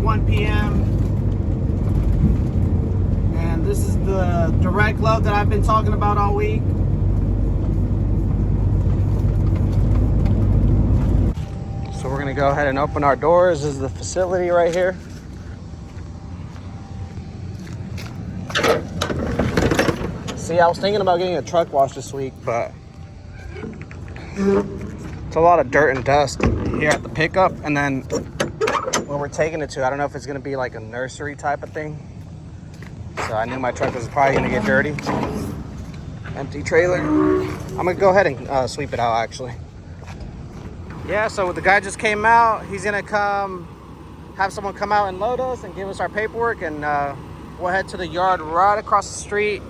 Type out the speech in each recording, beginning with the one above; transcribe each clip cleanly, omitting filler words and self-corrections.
1 p.m. And this is the direct load that I've been talking about all week. So we're gonna go ahead and open our doors. This is the facility right here. See, I was thinking about getting a truck wash this week, but it's a lot of dirt and dust here at the pickup. And then where we're taking it to, I don't know if it's gonna be like a nursery type of thing. So I knew my truck was probably gonna get dirty. Empty trailer. I'm gonna go ahead and sweep it out actually. Yeah, so the guy just came out. He's gonna have someone come out and load us and give us our paperwork, and we'll head to the yard right across the street,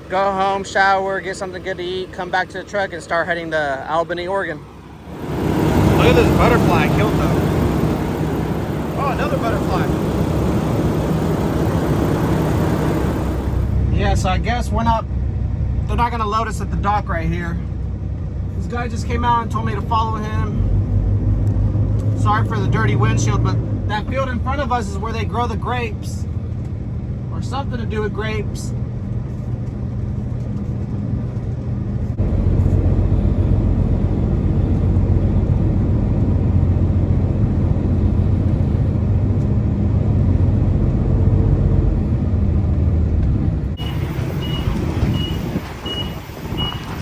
go home, shower, get something good to eat, come back to the truck and start heading to Albany, Oregon. Look at this butterfly killed though. Oh, another butterfly. Yeah, so I guess they're not gonna load us at the dock right here. This guy just came out and told me to follow him. Sorry for the dirty windshield, but that field in front of us is where they grow the grapes, or something to do with grapes.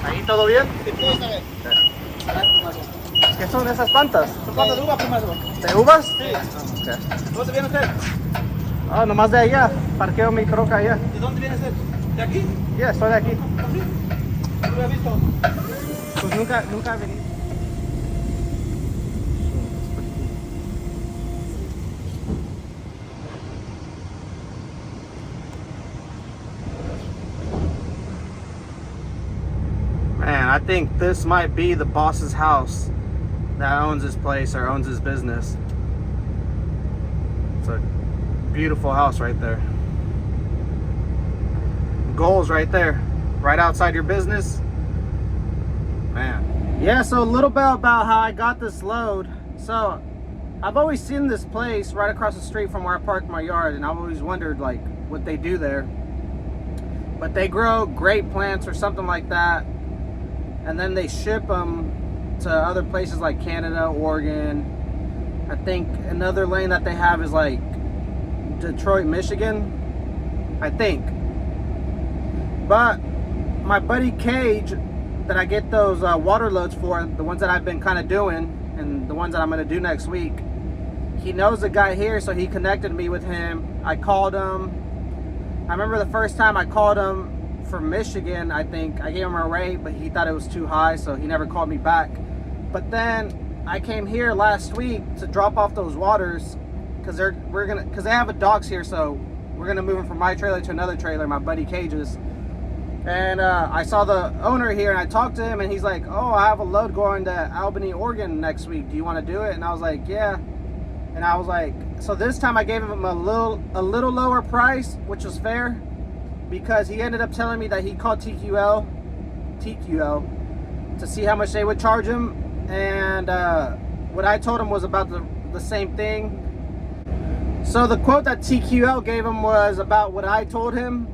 ¿Ahí todo bien? Sí, todo está bien. ¿Qué son esas plantas? Son plantas de uvas primero. ¿De uvas? Sí. Okay. ¿Dónde viene usted? Ah, nomás de allá. Parqueo mi troca allá. ¿De dónde viene usted? ¿De aquí? Yeah, estoy de aquí. ¿Así? ¿No lo he visto? Pues nunca he venido. Man, I think this might be the boss's house that owns this place or owns this business. It's a beautiful house right there. Goals right there, right outside your business. Man. Yeah, so a little bit about how I got this load. So I've always seen this place right across the street from where I parked my yard, and I've always wondered like what they do there. But they grow grape plants or something like that, and then they ship them to other places like Canada, Oregon. I think another lane that they have is like Detroit, Michigan, I think. But my buddy Cage, that I get those water loads for, the ones that I've been kind of doing and the ones that I'm going to do next week, he knows a guy here, so he connected me with him. I called him. I remember the first time I called him for Michigan, I think I gave him a rate, but he thought it was too high, so he never called me back. But then I came here last week to drop off those waters because they have a docks here, so we're gonna move them from my trailer to another trailer, my buddy Cage's. And I saw the owner here, and I talked to him, and he's like, "Oh, I have a load going to Albany, Oregon next week. Do you want to do it?" And I was like, "Yeah." And I was like, so this time I gave him a little lower price, which was fair, because he ended up telling me that he called TQL to see how much they would charge him, and what I told him was about the same thing. So the quote that TQL gave him was about what I told him.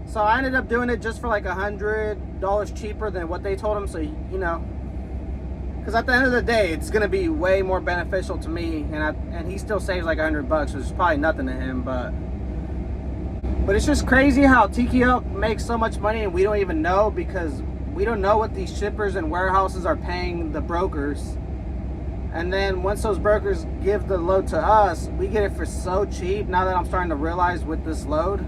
So I ended up doing it just for like $100 cheaper than what they told him. So, you know, because at the end of the day, it's going to be way more beneficial to me, and he still saves like $100, which is probably nothing to him, but it's just crazy how TQL makes so much money and we don't even know, because we don't know what these shippers and warehouses are paying the brokers. And then once those brokers give the load to us, we get it for so cheap. Now that I'm starting to realize with this load,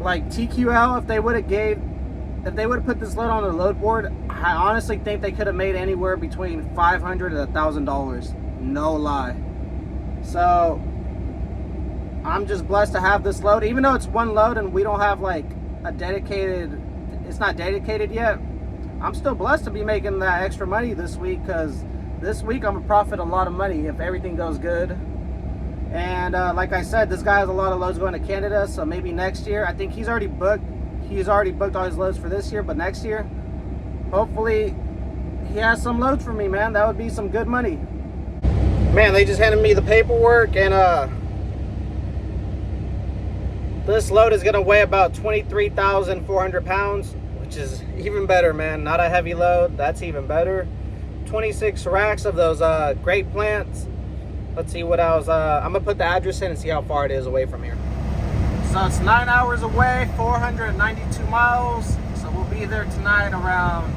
like TQL, if they would have put this load on the load board, I honestly think they could have made anywhere between $500 and $1,000. No lie. So I'm just blessed to have this load, even though it's one load and we don't have like it's not dedicated yet. I'm still blessed to be making that extra money this week, because this week I'm gonna profit a lot of money if everything goes good. And like I said, this guy has a lot of loads going to Canada, so maybe next year. I think he's already booked all his loads for this year, but next year, hopefully he has some loads for me, man. That would be some good money. Man, they just handed me the paperwork, and This load is gonna weigh about 23,400 pounds, which is even better, man. Not a heavy load, that's even better. 26 racks of those grape plants. Let's see what else. I'm gonna put the address in and see how far it is away from here. So it's 9 hours away, 492 miles. So we'll be there tonight around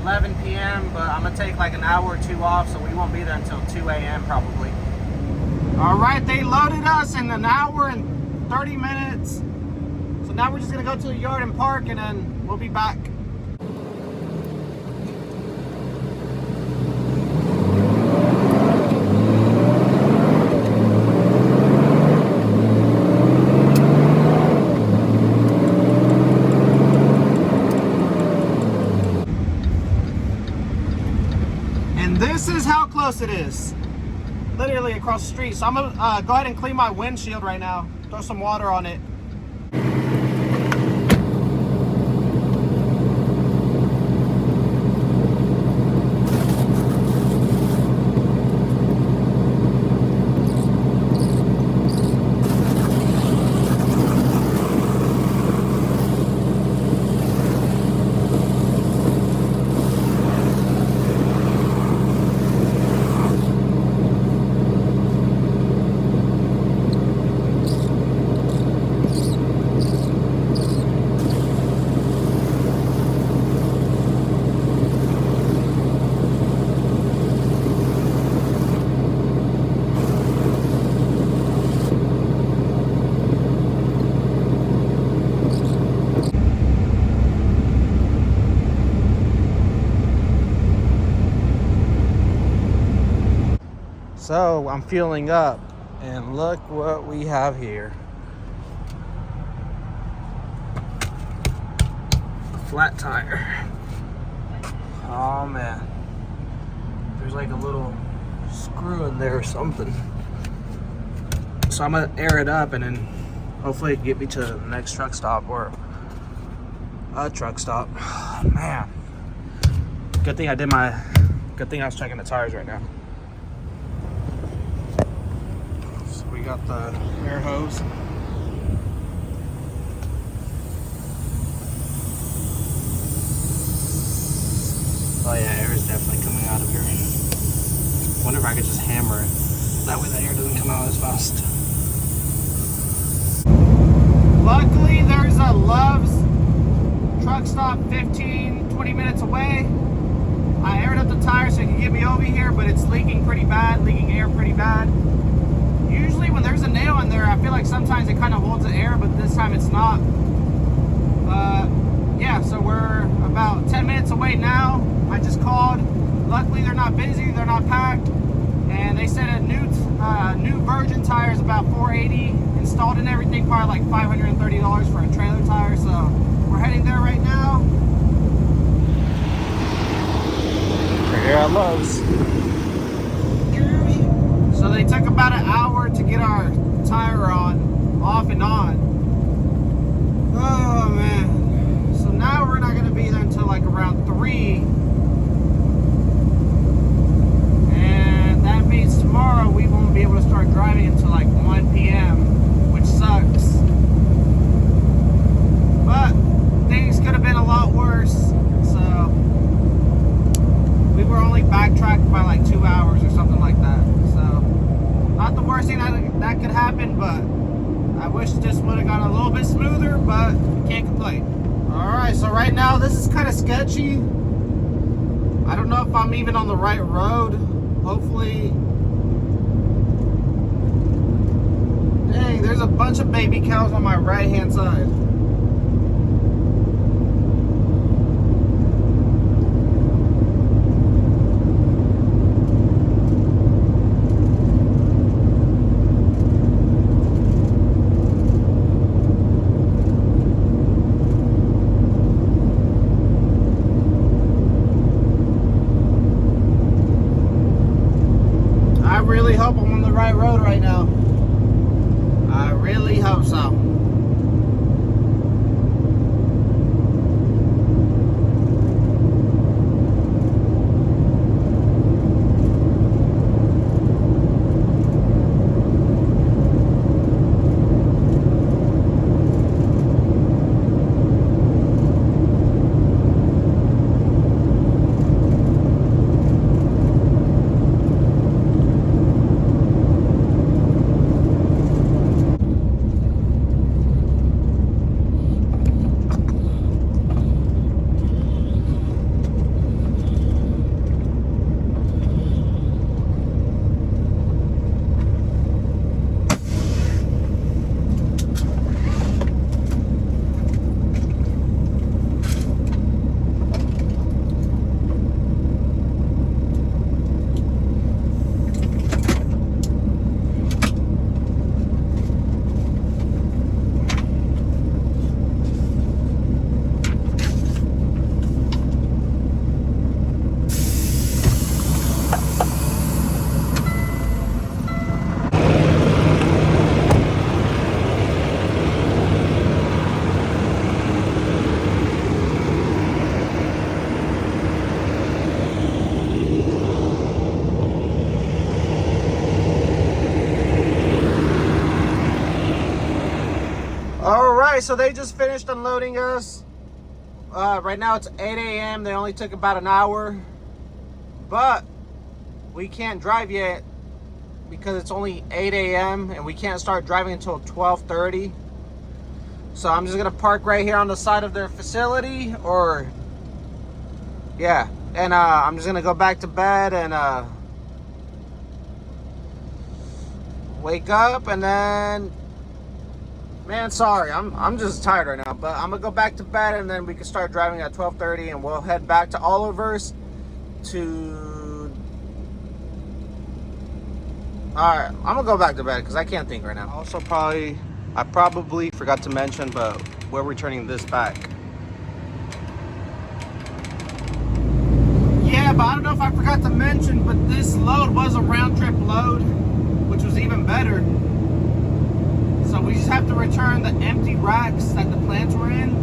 11 p.m. But I'm gonna take like an hour or two off, so we won't be there until 2 a.m. probably. All right, they loaded us in an hour and 30 minutes. So now we're just gonna go to the yard and park, and then we'll be back. And this is how close it is. Literally across the street. So I'm gonna go ahead and clean my windshield right now. Throw some water on it. So I'm fueling up, and look what we have here. Flat tire. Oh man. There's like a little screw in there or something. So I'm gonna air it up, and then hopefully get me to the next truck stop or a truck stop. Man. Good thing I was checking the tires right now. We got the air hose. Oh yeah, air is definitely coming out of here. Wonder if I could just hammer it. That way the air doesn't come out as fast. Luckily there's a Love's truck stop 15-20 minutes away. I aired up the tire so it can get me over here, but it's leaking pretty bad, leaking air pretty bad. Usually when there's a nail in there, I feel like sometimes it kind of holds the air, but this time it's not. Yeah, so we're about 10 minutes away now. I just called. Luckily they're not busy, they're not packed. And they said a new virgin tire is about $480 installed and everything, probably like $530 for a trailer tire. So we're heading there right now. We're here at Lowe's. So they took about an hour to get our tire off and on. Oh man. So now we're not gonna be there until like around 3. And that means tomorrow we won't be able to start driving until like 1 p.m., which sucks. But things could have been a lot worse. So we were only backtracked by like 2 hours or something like that. So not the worst thing that could happen, but I wish this would have gone a little bit smoother, but can't complain. Alright, so right now this is kind of sketchy. I don't know if I'm even on the right road. Hopefully. Dang, there's a bunch of baby cows on my right hand side. I really hope I'm on the right road right now. I really hope so. right, so they just finished unloading us. Right now it's 8 a.m. They only took about an hour, but we can't drive yet because it's only 8 a.m. and we can't start driving until 12:30. So I'm just gonna park right here on the side of their facility, or yeah, and I'm just gonna go back to bed and wake up, and then, man, sorry, I'm just tired right now, but I'm gonna go back to bed, and then we can start driving at 12:30, and we'll head back to Oliver's to. All right, I'm gonna go back to bed because I can't think right now. Also, I probably forgot to mention, but we're returning this back. Yeah, but I don't know if I forgot to mention, but this load was a round trip load, which was even better. So we just have to return the empty racks that the plants were in.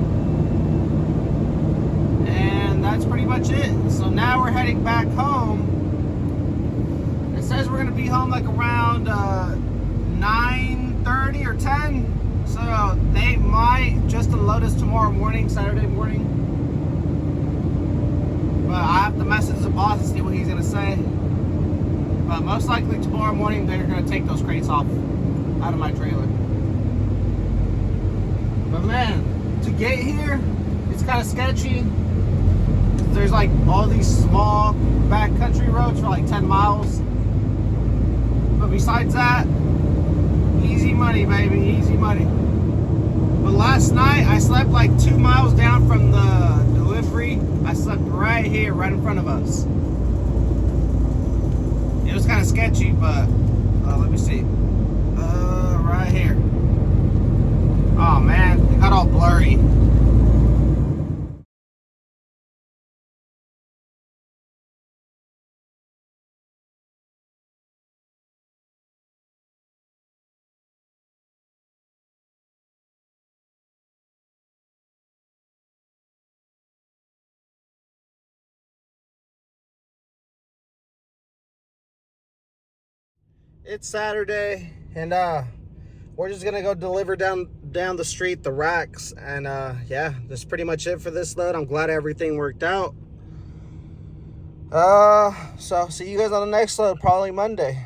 And that's pretty much it. So now we're heading back home. It says we're gonna be home like around 9:30 or 10. So they might just unload us tomorrow morning, Saturday morning. But I have to message the boss and see what he's gonna say. But most likely tomorrow morning they're gonna take those crates off out of my trailer. But man, to get here, it's kind of sketchy. There's like all these small backcountry roads for like 10 miles. But besides that, easy money, baby, easy money. But last night, I slept like 2 miles down from the delivery. I slept right here, right in front of us. It was kind of sketchy, but let me see. Right here. Oh man, it got all blurry. It's Saturday, and we're just gonna go deliver down the street the racks, and yeah, that's pretty much it for this load. I'm glad everything worked out. So see you guys on the next load, probably Monday.